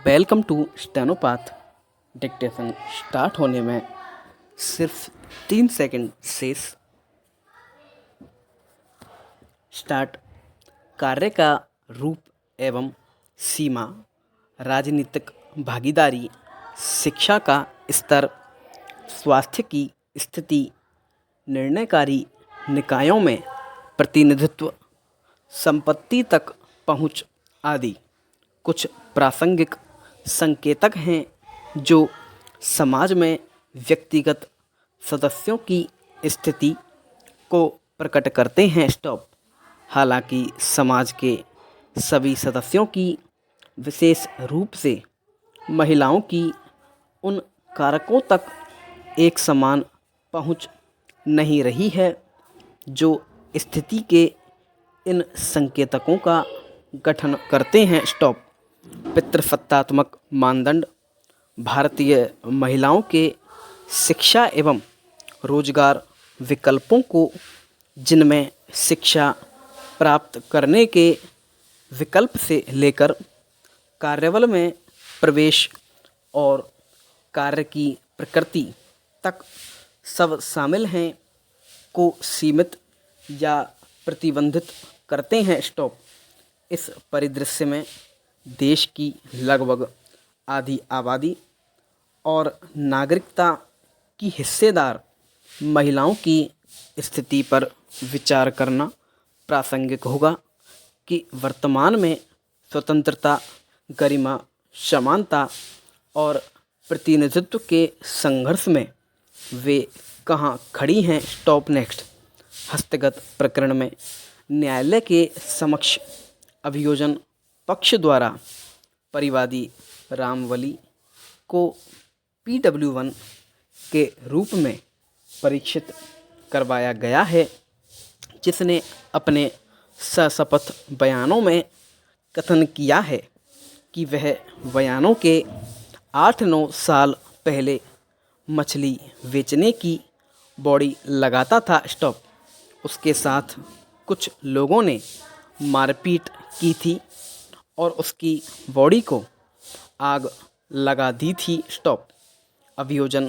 Welcome to Stenopath. Dictation start होने में सिर्फ 3 सेकंड शेष। स्टार्ट। कार्य का रूप एवं सीमा, राजनीतिक भागीदारी, शिक्षा का स्तर, स्वास्थ्य की स्थिति, निर्णयकारी निकायों में प्रतिनिधित्व, संपत्ति तक पहुँच आदि कुछ प्रासंगिक संकेतक हैं जो समाज में व्यक्तिगत सदस्यों की स्थिति को प्रकट करते हैं। स्टॉप। हालांकि समाज के सभी सदस्यों की, विशेष रूप से महिलाओं की, उन कारकों तक एक समान पहुंच नहीं रही है जो स्थिति के इन संकेतकों का गठन करते हैं। स्टॉप। पितृसत्तात्मक मानदंड भारतीय महिलाओं के शिक्षा एवं रोजगार विकल्पों को, जिनमें शिक्षा प्राप्त करने के विकल्प से लेकर कार्यबल में प्रवेश और कार्य की प्रकृति तक सब शामिल हैं, को सीमित या प्रतिबंधित करते हैं। स्टॉप। इस परिदृश्य में देश की लगभग आधी आबादी और नागरिकता की हिस्सेदार महिलाओं की स्थिति पर विचार करना प्रासंगिक होगा कि वर्तमान में स्वतंत्रता, गरिमा, समानता और प्रतिनिधित्व के संघर्ष में वे कहाँ खड़ी हैं। स्टॉप। नेक्स्ट। हस्तगत प्रकरण में न्यायालय के समक्ष अभियोजन पक्ष द्वारा परिवादी रामवली को PW1 के रूप में परीक्षित करवाया गया है, जिसने अपने सशपथ बयानों में कथन किया है कि वह बयानों के 8-9 साल पहले मछली बेचने की बॉडी लगाता था। स्टॉप। उसके साथ कुछ लोगों ने मारपीट की थी और उसकी बॉडी को आग लगा दी थी। स्टॉप। अभियोजन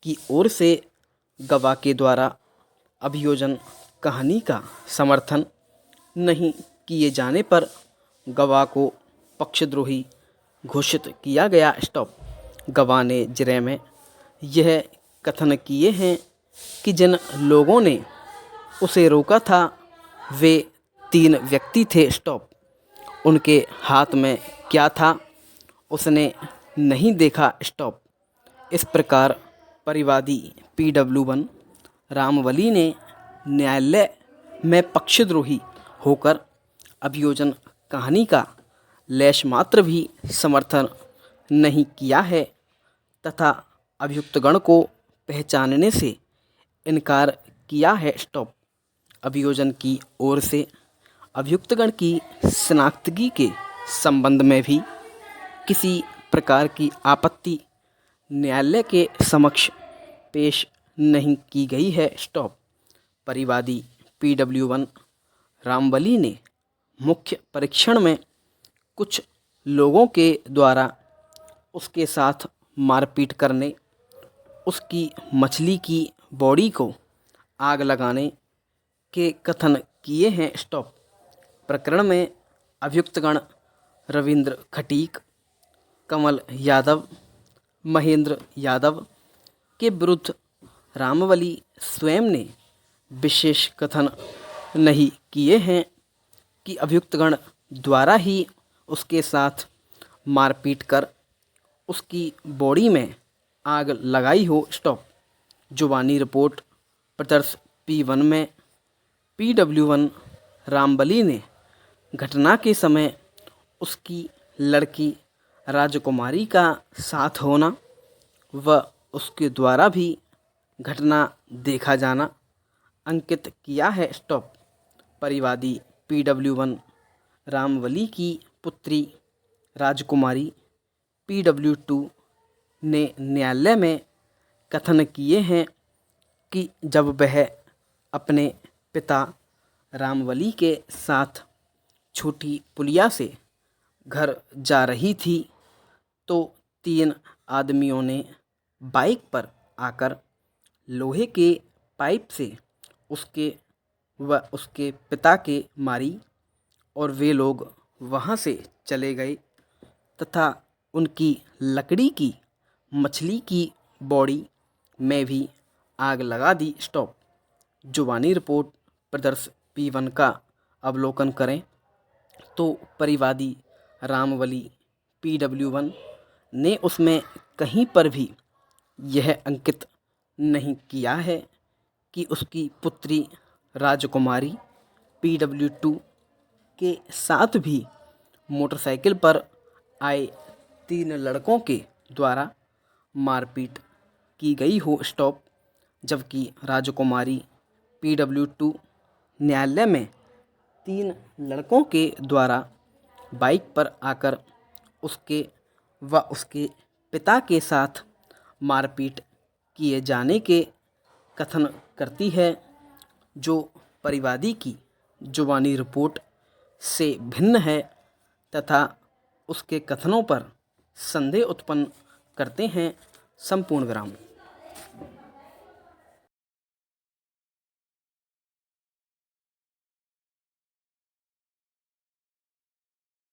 की ओर से गवाह के द्वारा अभियोजन कहानी का समर्थन नहीं किए जाने पर गवाह को पक्षद्रोही घोषित किया गया। स्टॉप। गवाह ने जिरह में यह कथन किए हैं कि जिन लोगों ने उसे रोका था वे 3 व्यक्ति थे। स्टॉप। उनके हाथ में क्या था उसने नहीं देखा। स्टॉप। इस प्रकार परिवादी PW1 रामवली ने न्यायालय में पक्षद्रोही होकर अभियोजन कहानी का लेश मात्र भी समर्थन नहीं किया है तथा अभियुक्तगण को पहचानने से इनकार किया है। स्टॉप। अभियोजन की ओर से अभियुक्तगण की शिनाख्तगी के संबंध में भी किसी प्रकार की आपत्ति न्यायालय के समक्ष पेश नहीं की गई है। स्टॉप। परिवादी PW1 रामवली ने मुख्य परीक्षण में कुछ लोगों के द्वारा उसके साथ मारपीट करने, उसकी मछली की बॉडी को आग लगाने के कथन किए हैं। स्टॉप। प्रकरण में अभियुक्तगण रविंद्र खटीक, कमल यादव, महेंद्र यादव के विरुद्ध रामवली स्वयं ने विशेष कथन नहीं किए हैं कि अभियुक्तगण द्वारा ही उसके साथ मारपीट कर उसकी बॉडी में आग लगाई हो। स्टॉप। जुबानी रिपोर्ट प्रदर्श P1 में PW1 रामवली ने घटना के समय उसकी लड़की राजकुमारी का साथ होना व उसके द्वारा भी घटना देखा जाना अंकित किया है। स्टॉप। परिवादी PW1 रामवली की पुत्री राजकुमारी PW2 ने न्यायालय में कथन किए हैं कि जब वह अपने पिता रामवली के साथ छोटी पुलिया से घर जा रही थी तो 3 आदमियों ने बाइक पर आकर लोहे के पाइप से उसके व उसके पिता के मारी और वे लोग वहाँ से चले गए तथा उनकी लकड़ी की मछली की बॉडी में भी आग लगा दी। स्टॉप। जुबानी रिपोर्ट प्रदर्श P1 का अवलोकन करें तो परिवादी रामवली PW1 ने उसमें कहीं पर भी यह अंकित नहीं किया है कि उसकी पुत्री राजकुमारी PW2 के साथ भी मोटरसाइकिल पर आए 3 लड़कों के द्वारा मारपीट की गई हो। स्टॉप। जबकि राजकुमारी PW2 न्यायालय में 3 लड़कों के द्वारा बाइक पर आकर उसके व उसके पिता के साथ मारपीट किए जाने के कथन करती है, जो परिवादी की जुबानी रिपोर्ट से भिन्न है तथा उसके कथनों पर संदेह उत्पन्न करते हैं। संपूर्ण विराम।